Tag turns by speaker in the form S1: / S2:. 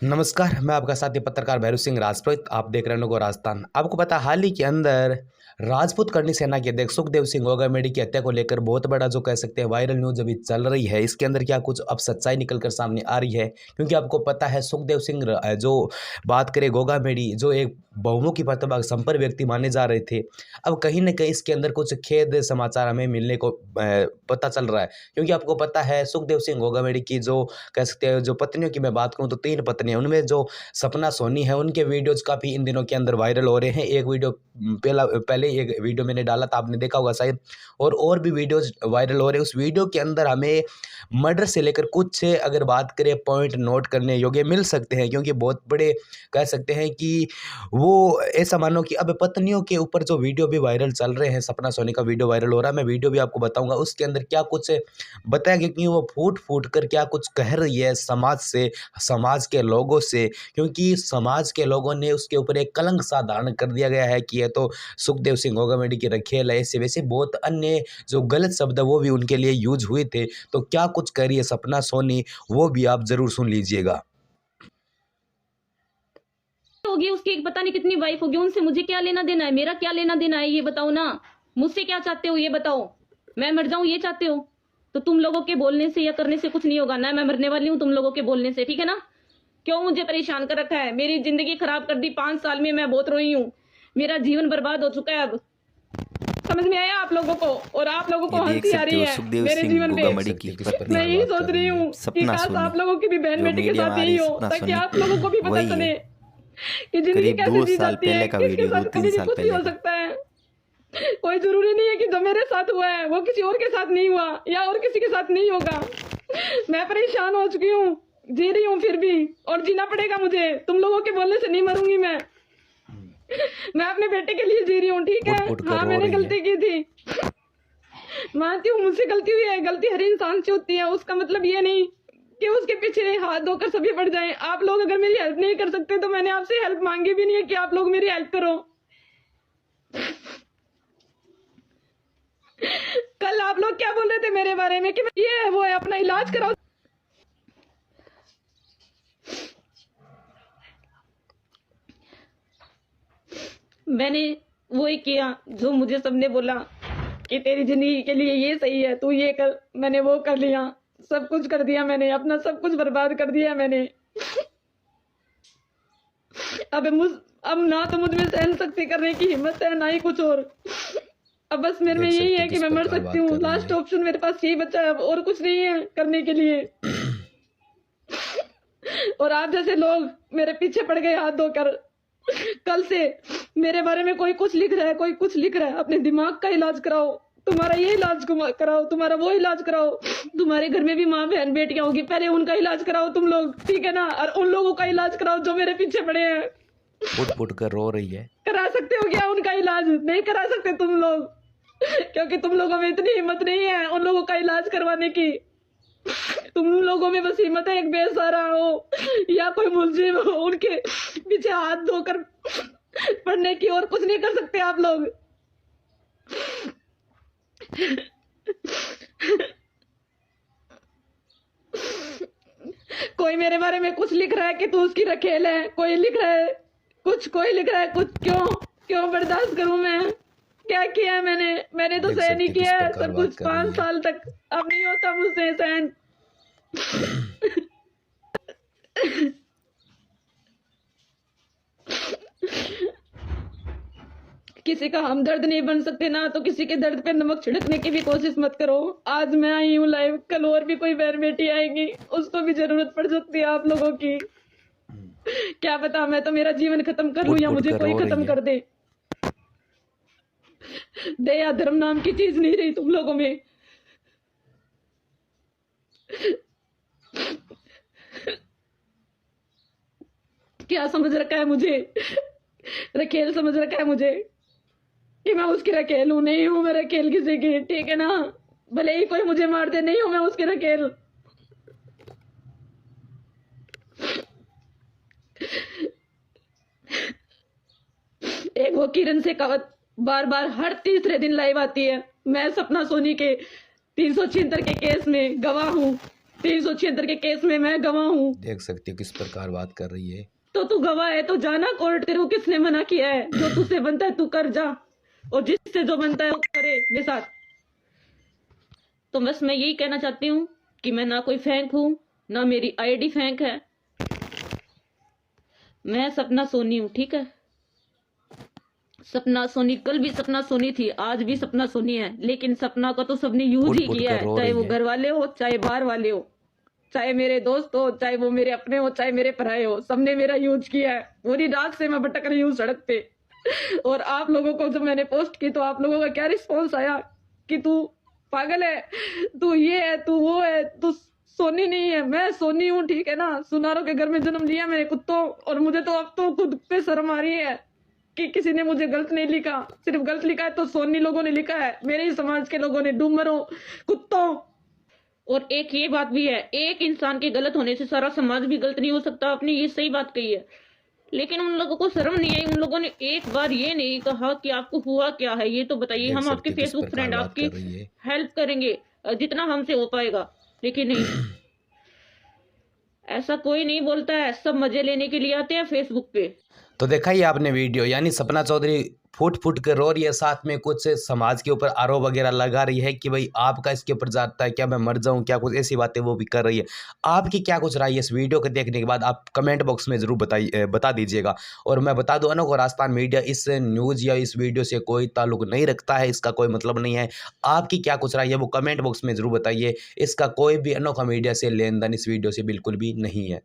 S1: नमस्कार, मैं आपका साथी पत्रकार भैरू सिंह राजपुत। आप देख रहे हैं राजस्थान। आपको पता हाल ही के अंदर राजपूत करनी सेना के अध्यक्ष सुखदेव सिंह गोगामेडी की हत्या को लेकर बहुत बड़ा जो कह सकते हैं वायरल न्यूज अभी चल रही है। इसके अंदर क्या कुछ अब सच्चाई निकल कर सामने आ रही है, क्योंकि आपको पता है सुखदेव सिंह जो बात करें गोगामेडी जो एक बहुमुखी प्रतिभा संपन्न व्यक्ति माने जा रहे थे, अब कहीं ना कहीं इसके अंदर कुछ खेद समाचार हमें मिलने को पता चल रहा है। क्योंकि आपको पता है सुखदेव सिंह गोगामेडी की जो कह सकते हैं जो पत्नियों की मैं बात करूं तो 3 पत्नियां, उनमें जो सपना सोनी है उनके वीडियोज काफ़ी इन दिनों के अंदर वायरल हो रहे हैं। एक वीडियो पहले एक वीडियो मैंने डाला था, आपने देखा होगा शायद, और भी वीडियोज वायरल हो रहे हैं। उस वीडियो के अंदर हमें मर्डर से लेकर कुछ अगर बात करें पॉइंट नोट करने योग्य मिल सकते हैं, क्योंकि बहुत बड़े कह सकते हैं कि वो ऐसा मानो कि अब पत्नियों के ऊपर जो वीडियो भी वायरल चल रहे हैं, सपना सोनी का वीडियो वायरल हो रहा है, मैं वीडियो भी आपको बताऊंगा। उसके अंदर क्या कुछ बताया गया कि वो फूट फूट कर क्या कुछ कह रही है समाज से, समाज के लोगों से, क्योंकि समाज के लोगों ने उसके ऊपर एक कलंक सा धारण कर दिया गया है कि यह तो सुखदेव सिंह गोगामेडी की रखेल है। ऐसे वैसे बहुत अन्य जो गलत शब्द है वो भी उनके लिए यूज हुए थे। तो क्या कुछ कह रही है सपना सोनी, वो भी आप जरूर सुन लीजिएगा।
S2: होगी उसकी एक पता नहीं कितनी वाइफ होगी, उनसे मुझे क्या लेना देना है, मेरा क्या लेना देना है, ये बताओ ना। मुझसे क्या चाहते हो ये बताओ। मैं मर जाऊं ये चाहते हो? तो तुम लोगों के बोलने से या करने से कुछ नहीं होगा ना। मैं मरने वाली हूँ तुम लोगों के बोलने से, ठीक है ना। क्यों मुझे परेशान कर रखा है, मेरी जिंदगी खराब कर दी 5 साल में। मैं बहुत रोई हूँ, मेरा जीवन बर्बाद हो चुका है। अब समझ में आया आप लोगों को? और आप लोगों को हंसी आ रही है मेरे जीवन पे। मैं यही सोच रही हूँ कि काश आप लोगों की भी बहन बेटी के साथ यही हो, ताकि आप लोगों को भी पता चले कि जिंदगी कैसे जी जाती है, किसके साथ कभी भी कुछ भी हो सकता है। कोई जरूरी नहीं है कि जो मेरे साथ हुआ है वो किसी और के साथ नहीं हुआ या और किसी के साथ नहीं होगा। मैं परेशान हो चुकी हूँ, जी रही हूँ फिर भी, और जीना पड़ेगा मुझे। तुम लोगों के बोलने से नहीं मरूंगी मैं अपने बेटे के लिए जी रही हूँ, ठीक है। हाँ, मैंने गलती की थी, मानती हूँ मुझसे गलती हुई है। गलती हर इंसान से होती है, उसका मतलब ये नहीं कि उसके पीछे हाथ धोकर सभी पड़ जाएं। आप लोग अगर मेरी हेल्प नहीं कर सकते तो मैंने आपसे हेल्प मांगी भी नहीं है कि आप लोग मेरी हेल्प करो। कल आप लोग क्या बोल रहे थे मेरे बारे में कि ये है वो है, अपना इलाज कराओ। मैंने वो ही किया जो मुझे सबने बोला कि तेरी जिंदगी के लिए ये सही है, तू ये कर। मैंने वो कर लिया, सब कुछ कर दिया मैंने, अपना सब कुछ बर्बाद कर दिया मैंने। अब ना तो मुझ में सहन शक्ति करने की हिम्मत है, ना ही कुछ और। अब बस मेरे में यही है कि मैं मर सकती हूँ। लास्ट ऑप्शन मेरे पास यही बचा है, अब और कुछ नहीं है करने के लिए। और आप जैसे लोग मेरे पीछे पड़ गए हाथ धोकर। कल से मेरे बारे में कोई कुछ लिख रहा है, कोई कुछ लिख रहा है। अपने दिमाग का इलाज कराओ, तुम्हारा ये इलाज कराओ, तुम्हारा वो इलाज कराओ। तुम्हारे घर में भी माँ बहन बेटियां होगी, पहले उनका इलाज कराओ तुम लोग, ठीक है ना। और उन लोगों का इलाज कराओ जो मेरे पीछे पड़े हैं।
S1: फुट फुट कर रो रही है।
S2: करा सकते हो क्या उनका इलाज? नहीं करा सकते तुम लोग, क्योंकि तुम लोगों में इतनी हिम्मत नहीं है उन लोगों का इलाज करवाने की। तुम लोगों में बस हिम्मत है एक बेसहारा हो या कोई मुलजिम हो उनके पीछे हाथ धोकर पढ़ने की, और कुछ नहीं कर सकते आप लोग। कोई मेरे बारे में कुछ लिख रहा है कि तू उसकी रखेल है, कोई लिख रहा है कुछ, कोई लिख रहा है कुछ। क्यों बर्दाश्त करूं मैं? क्या किया है मैंने तो सहन ही किया है सब कुछ 5 साल तक। अब नहीं होता मुझसे सहन। किसी का हमदर्द नहीं बन सकते ना, तो किसी के दर्द पे नमक छिड़कने की भी कोशिश मत करो। आज मैं आई हूँ लाइव, कल और भी कोई बहन बेटी आएगी, उसको भी जरूरत पड़ सकती है आप लोगों की। क्या पता, मैं तो मेरा जीवन खत्म कर लूं या मुझे कोई खत्म कर दे। दया धर्म नाम की चीज नहीं रही तुम लोगों में। क्या समझ रखा है मुझे? रखेल समझ रखा है मुझे कि मैं उसकी रखेल हूं। नहीं हूं मैं रखेल किसी की, ठीक है ना। भले ही कोई मुझे मार दे, नहीं हूं मैं उसकी रखेल। एक वो किरण शेखावत बार बार हर तीसरे दिन लाइव आती है। मैं सपना सोनी के 376 के केस में गवाह हूँ, 376 के केस में मैं गवाह हूँ।
S1: देख सकते हो किस प्रकार बात कर रही है।
S2: तो तू गवाह है तो जाना कोर्ट, तेरे को किसने मना किया है? जो तुझसे बनता है तू कर जा, और जिससे जो बनता है वो करे मेरे साथ। तो बस मैं यही कहना चाहती हूँ कि मैं ना कोई फेंक हूँ, ना मेरी आईडी फेंक है। मैं सपना सोनी हूँ, ठीक है? सपना सोनी, कल भी सपना सोनी थी, आज भी सपना सोनी है, लेकिन सपना का तो सबने यूज ही
S1: फुट-फुट
S2: किया
S1: कर
S2: है,
S1: रो
S2: चाहे
S1: रही
S2: वो
S1: है।
S2: घर वाले हो, चाहे बाहर वाले हो, चाहे मेरे दोस्त हो, चाहे वो मेरे अपने हो, चाहे मेरे पराये हो, सबने मेरा यूज किया है। पूरी रात से मैं भटक रही हूँ सड़क पे। और आप लोगों को जब मैंने पोस्ट की तो आप लोगों का क्या रिस्पॉन्स आया कि तू पागल है, तू ये है, तू वो है, तू सोनी नहीं है। मैं सोनी हूँ, ठीक है ना? सुनारों के घर में जन्म लिया मैंने कुत्तों, और मुझे तो अब तो खुद पे शर्म आ रही है कि किसी ने मुझे गलत नहीं लिखा। सिर्फ गलत लिखा है तो सोनी लोगों ने लिखा है, मेरे ही समाज के लोगों ने, डूमरों, कुत्तों। और एक ये बात भी है, एक इंसान के गलत होने से सारा समाज भी गलत नहीं हो सकता। आपने ये सही बात कही है, लेकिन उन लोगों को शर्म नहीं आई। उन लोगों ने एक बार ये नहीं कहा कि आपको हुआ क्या है, ये तो बताइए।
S1: देख
S2: हम
S1: सकते
S2: आपके
S1: हो किस
S2: फेसबुक
S1: प्रकार
S2: फ्रेंड,
S1: बात
S2: आपकी
S1: कर रही है।
S2: हेल्प करेंगे जितना हमसे हो पाएगा, लेकिन नहीं, ऐसा कोई नहीं बोलता है। सब मजे लेने के लिए आते हैं फेसबुक पे।
S1: तो देखा ही आपने वीडियो, यानी सपना चौधरी फुट फुट कर रो रही है, साथ में कुछ समाज के ऊपर आरोप वगैरह लगा रही है कि भाई आपका इसके ऊपर जाता है क्या, मैं मर जाऊं क्या, कुछ ऐसी बातें वो भी कर रही है। आपकी क्या कुछ राय है इस वीडियो को देखने के बाद, आप कमेंट बॉक्स में ज़रूर बता दीजिएगा। और मैं बता दूं, अनोखा राजस्थान मीडिया इस न्यूज़ या इस वीडियो से कोई ताल्लुक नहीं रखता है, इसका कोई मतलब नहीं है। आपकी क्या कुछ राय है वो कमेंट बॉक्स में ज़रूर बताइए। इसका कोई भी अनोखा मीडिया से लेन देन इस वीडियो से बिल्कुल भी नहीं है।